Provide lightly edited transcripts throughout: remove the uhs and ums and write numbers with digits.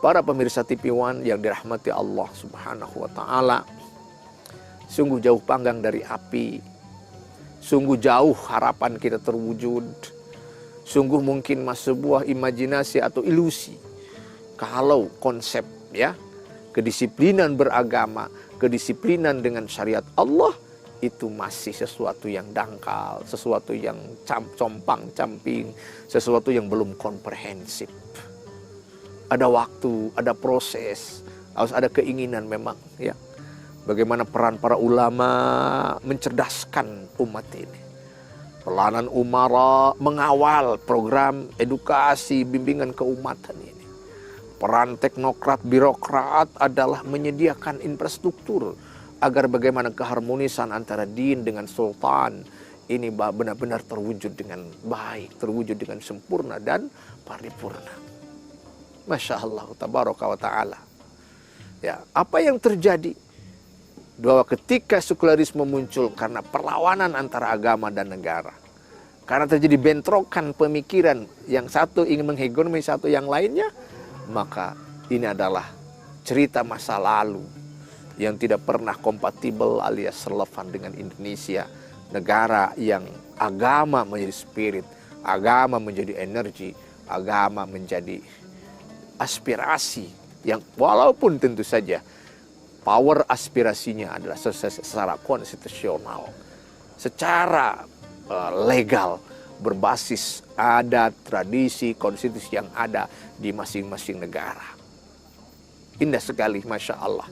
Para pemirsa TV One yang dirahmati Allah Subhanahu wa Ta'ala, sungguh jauh panggang dari api, sungguh jauh harapan kita terwujud, sungguh mungkin sebuah imajinasi atau ilusi kalau konsep ya kedisiplinan beragama, kedisiplinan dengan syariat Allah itu masih sesuatu yang dangkal, sesuatu yang compang-camping, sesuatu yang belum komprehensif. Ada waktu, ada proses, harus ada keinginan memang ya. Bagaimana peran para ulama mencerdaskan umat ini. Peranan umara mengawal program edukasi bimbingan keumatan ini. Peran teknokrat, birokrat adalah menyediakan infrastruktur agar bagaimana keharmonisan antara din dengan sultan ini benar-benar terwujud dengan baik, terwujud dengan sempurna dan paripurna. Masya Allah, tabaraka wa ta'ala. Ya, apa yang terjadi? Bahwa ketika sekularisme muncul karena perlawanan antara agama dan negara. Karena terjadi bentrokan pemikiran, yang satu ingin menghegemoni satu yang lainnya, maka ini adalah cerita masa lalu yang tidak pernah kompatibel alias relevan dengan Indonesia. Negara yang agama menjadi spirit, agama menjadi energi, agama menjadi aspirasi yang walaupun tentu saja power aspirasinya adalah secara konstitusional, secara legal, berbasis adat, tradisi, konstitusi yang ada di masing-masing negara. Indah sekali, Masya Allah.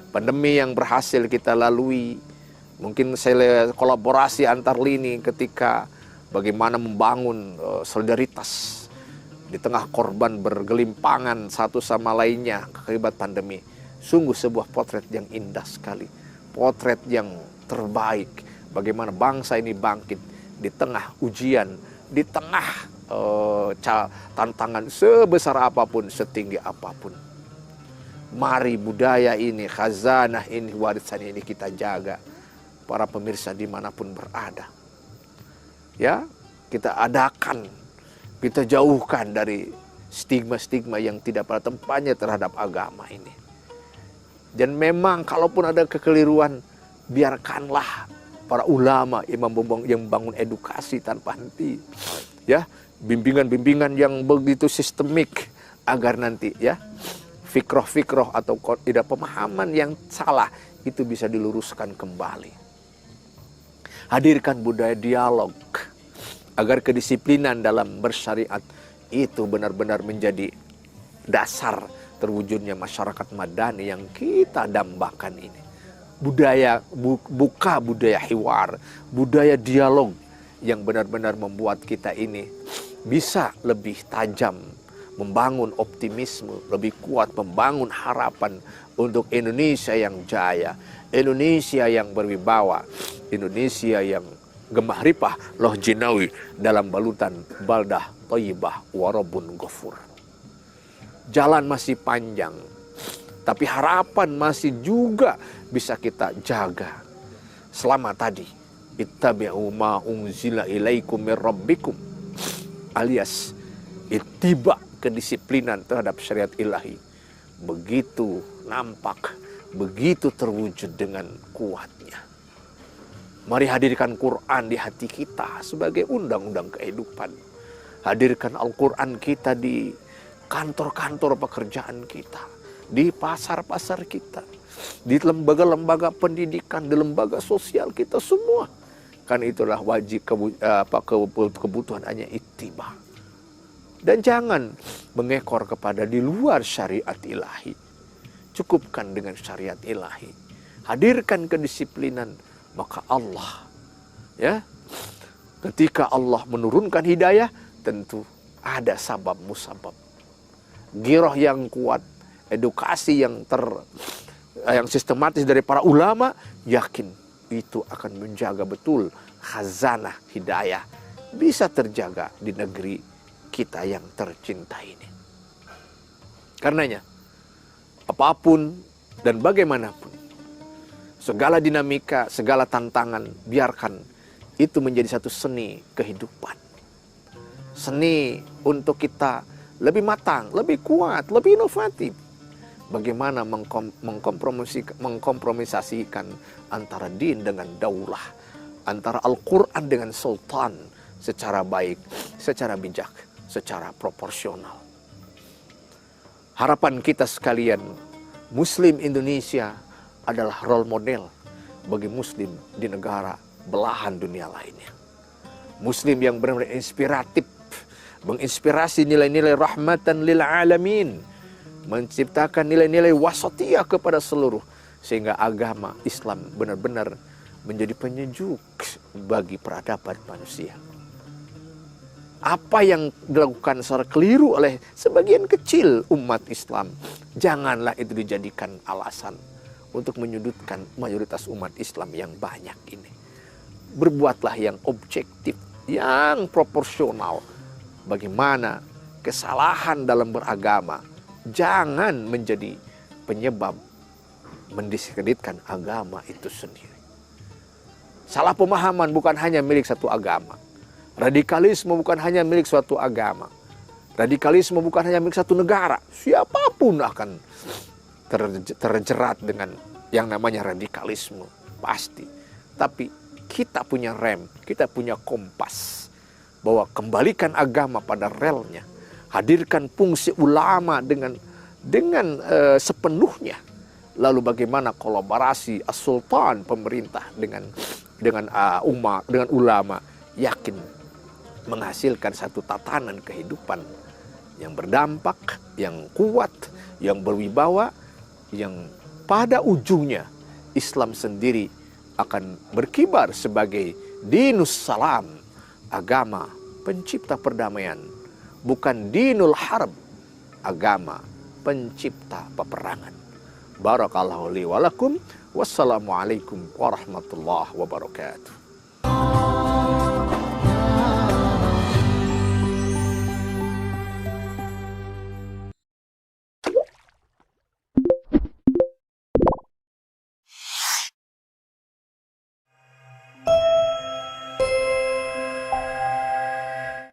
Pandemi yang berhasil kita lalui, mungkin saya kolaborasi antar lini ketika bagaimana membangun solidaritas di tengah korban bergelimpangan satu sama lainnya akibat pandemi. Sungguh sebuah potret yang indah sekali. Potret yang terbaik. Bagaimana bangsa ini bangkit di tengah ujian, di tengah tantangan sebesar apapun, setinggi apapun. Mari budaya ini, khazanah ini, warisan ini kita jaga. Para pemirsa dimanapun berada. Ya, kita adakan, kita jauhkan dari stigma-stigma yang tidak pada tempatnya terhadap agama ini. Dan memang kalaupun ada kekeliruan, biarkanlah para ulama yang membangun edukasi tanpa henti. Ya, bimbingan-bimbingan yang begitu sistemik agar nanti ya fikroh-fikroh atau tidak pemahaman yang salah itu bisa diluruskan kembali. Hadirkan budaya dialog agar kedisiplinan dalam bersyariat itu benar-benar menjadi dasar terwujudnya masyarakat madani yang kita dambakan ini. Budaya buka budaya hiwar, budaya dialog yang benar-benar membuat kita ini bisa lebih tajam, membangun optimisme, lebih kuat membangun harapan untuk Indonesia yang jaya, Indonesia yang berwibawa, Indonesia yang gemah ripah loh jinawi dalam balutan baldah thayyibah warabun ghafur. Jalan masih panjang, tapi harapan masih juga bisa kita jaga. Selama tadi, ittabi'u ma unzila ilaikum mir rabbikum, alias ittiba, kedisiplinan terhadap syariat ilahi. Begitu nampak, begitu terwujud dengan kuatnya. Mari hadirkan Quran di hati kita sebagai undang-undang kehidupan. Hadirkan Al-Quran kita di kantor-kantor pekerjaan kita, di pasar-pasar kita, di lembaga-lembaga pendidikan, di lembaga sosial kita semua. Kan itulah wajib kebutuhan hanya ittiba. Dan jangan mengekor kepada di luar syariat ilahi. Cukupkan dengan syariat ilahi. Hadirkan kedisiplinan, maka Allah ya, ketika Allah menurunkan hidayah, tentu ada sabab musabab. Giroh yang kuat, edukasi yang sistematis dari para ulama, yakin itu akan menjaga betul khazanah hidayah bisa terjaga di negeri kita yang tercinta ini. Karenanya, apapun dan bagaimanapun, segala dinamika, segala tantangan, biarkan itu menjadi satu seni kehidupan. Seni untuk kita lebih matang, lebih kuat, lebih inovatif. Bagaimana mengkompromisasikan antara din dengan daulah, antara Al-Quran dengan sultan secara baik, secara bijak, secara proporsional. Harapan kita sekalian, Muslim Indonesia adalah role model bagi Muslim di negara belahan dunia lainnya. Muslim yang benar-benar inspiratif, menginspirasi nilai-nilai rahmatan lil alamin, menciptakan nilai-nilai wasatiyah kepada seluruh, sehingga agama Islam benar-benar menjadi penyejuk bagi peradaban manusia. Apa yang dilakukan secara keliru oleh sebagian kecil umat Islam, janganlah itu dijadikan alasan untuk menyudutkan mayoritas umat Islam yang banyak ini. Berbuatlah yang objektif, yang proporsional. Bagaimana kesalahan dalam beragama jangan menjadi penyebab mendiskreditkan agama itu sendiri. Salah pemahaman bukan hanya milik satu agama. Radikalisme bukan hanya milik suatu agama. Radikalisme bukan hanya milik satu negara. Siapapun akan terjerat dengan yang namanya radikalisme. Pasti. Tapi kita punya rem, kita punya kompas. Bahwa kembalikan agama pada relnya. Hadirkan fungsi ulama dengan sepenuhnya. Lalu bagaimana kolaborasi as-sultan pemerintah dengan umat, dengan ulama, yakin menghasilkan satu tatanan kehidupan yang berdampak, yang kuat, yang berwibawa, yang pada ujungnya Islam sendiri akan berkibar sebagai dinus salam, agama pencipta perdamaian, bukan dinul harb, agama pencipta peperangan. Barakallahu li wa lakum. Wassalamualaikum warahmatullahi wabarakatuh.